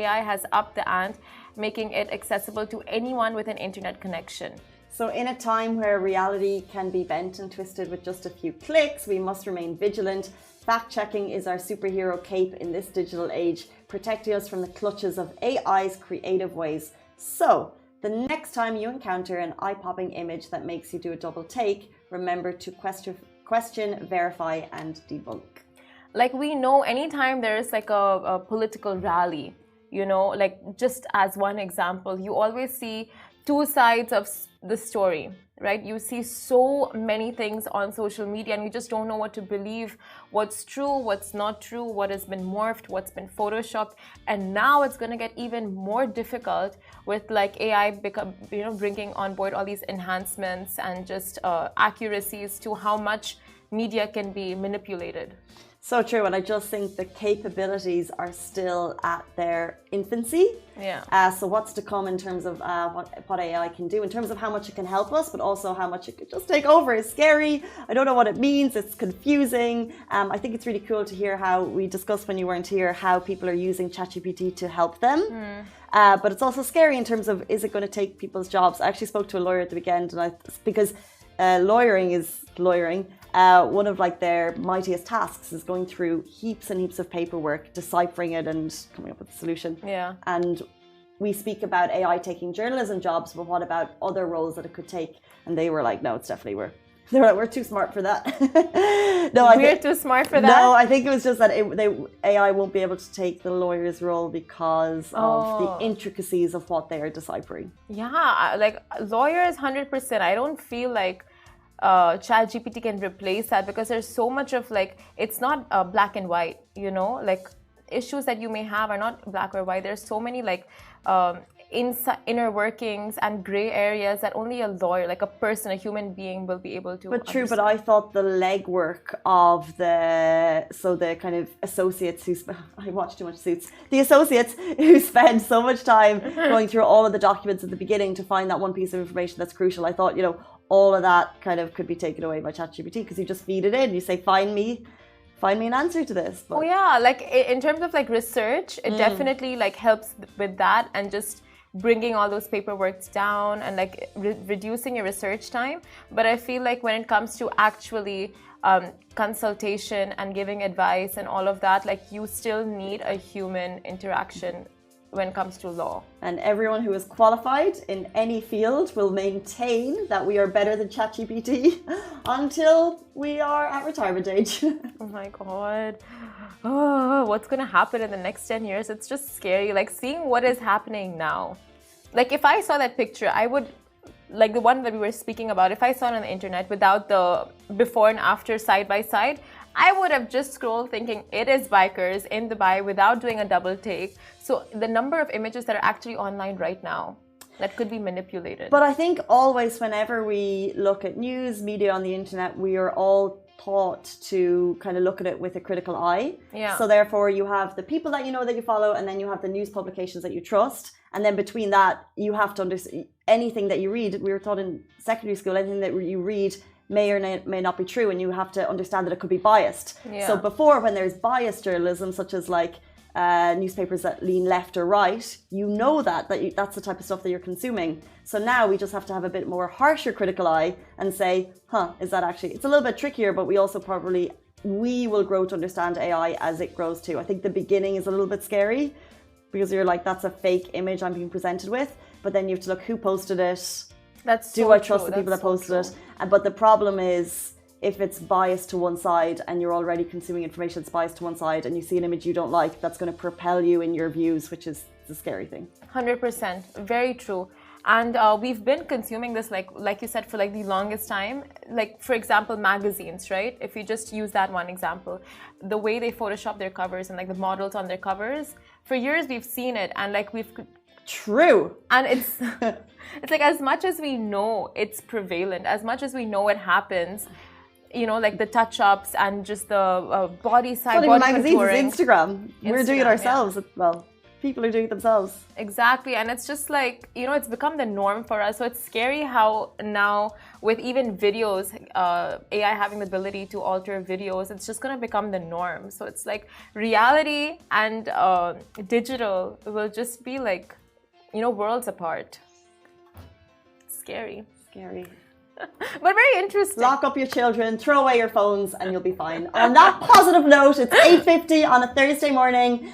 AI has upped the ante, making it accessible to anyone with an internet connection. So in a time where reality can be bent and twisted with just a few clicks, we must remain vigilant. Fact-checking is our superhero cape in this digital age, protecting us from the clutches of AI's creative ways. So, the next time you encounter an eye-popping image that makes you do a double take, remember to question, verify, and debunk. Like, we know anytime there is like a political rally, you know, like just as one example, you always see two sides of the story, right? You see so many things on social media and you just don't know what to believe, what's true, what's not true, what has been morphed, what's been photoshopped. And now it's going to get even more difficult with like AI bringing on board all these enhancements and just accuracies to how much media can be manipulated. So true, and I just think the capabilities are still at their infancy. Yeah. So what's to come in terms of what AI can do, in terms of how much it can help us, but also how much it could just take over is scary. I don't know what it means. It's confusing. I think it's really cool to hear how we discussed when you weren't here, how people are using ChatGPT to help them. But it's also scary in terms of, is it going to take people's jobs? I actually spoke to a lawyer at the weekend, and because lawyering is lawyering. One of like their mightiest tasks is going through heaps and heaps of paperwork, deciphering it and coming up with a solution. Yeah. And we speak about AI taking journalism jobs, but what about other roles that it could take? And they were like, no, it's definitely they were like, we're too smart for that. We're too smart for that? No, I think it was just that AI won't be able to take the lawyer's role because of the intricacies of what they are deciphering. Yeah, like lawyers, 100%. I don't feel like ChatGPT can replace that because there's so much of like, it's not black and white, you know, like issues that you may have are not black or white. There's so many like inner workings and gray areas that only a lawyer, like a person, a human being will be able to understand. But I thought the legwork of the kind of associates I watch too much Suits, the associates who spend so much time going through all of the documents at the beginning to find that one piece of information that's crucial. I thought, you know, all of that kind of could be taken away by ChatGPT because you just feed it in. You say, find me an answer to this. But... Oh yeah, like in terms of like research, it definitely like helps with that and just bringing all those paperworks down and like reducing your research time. But I feel like when it comes to actually consultation and giving advice and all of that, like you still need a human interaction when it comes to law. And everyone who is qualified in any field will maintain that we are better than ChatGPT until we are at retirement age. Oh my God. Oh, what's going to happen in the next 10 years? It's just scary. Like seeing what is happening now. Like if I saw that picture, I would, like the one that we were speaking about, if I saw it on the internet without the before and after side by side, I would have just scrolled thinking it is bikers in Dubai without doing a double take. So the number of images that are actually online right now that could be manipulated. But I think always whenever we look at news, media on the internet, we are all taught to kind of look at it with a critical eye. Yeah. So therefore you have the people that you know that you follow, and then you have the news publications that you trust. And then between that, you have to understand anything that you read. We were taught in secondary school, anything that you read may or may not be true, and you have to understand that it could be biased. Yeah. So before, when there's biased journalism, such as like newspapers that lean left or right, you know that's the type of stuff that you're consuming. So now we just have to have a bit more harsher critical eye and say, is that actually, it's a little bit trickier, but we also we will grow to understand AI as it grows too. I think the beginning is a little bit scary because you're like, that's a fake image I'm being presented with, but then you have to look who posted it. Do I trust the people that posted it? But the problem is, if it's biased to one side and you're already consuming information that's biased to one side and you see an image you don't like, that's going to propel you in your views, which is the scary thing. 100%. Very true. And we've been consuming this, like you said, for like the longest time. Like, for example, magazines, right? If you just use that one example, the way they Photoshop their covers and like the models on their covers, for years we've seen it, and like True. And it's like, as much as we know it's prevalent, as much as we know it happens, you know, like the touch-ups and just the body side, body magazines, contouring. it's Instagram. We're doing it ourselves. Yeah. Well, people who do it themselves. Exactly. And it's just like, it's become the norm for us. So it's scary how now with even videos, AI having the ability to alter videos, it's just going to become the norm. So it's like reality and digital will just be like, worlds apart. Scary. Scary. But very interesting. Lock up your children, throw away your phones, and you'll be fine. On that positive note, it's 8:50 on a Thursday morning.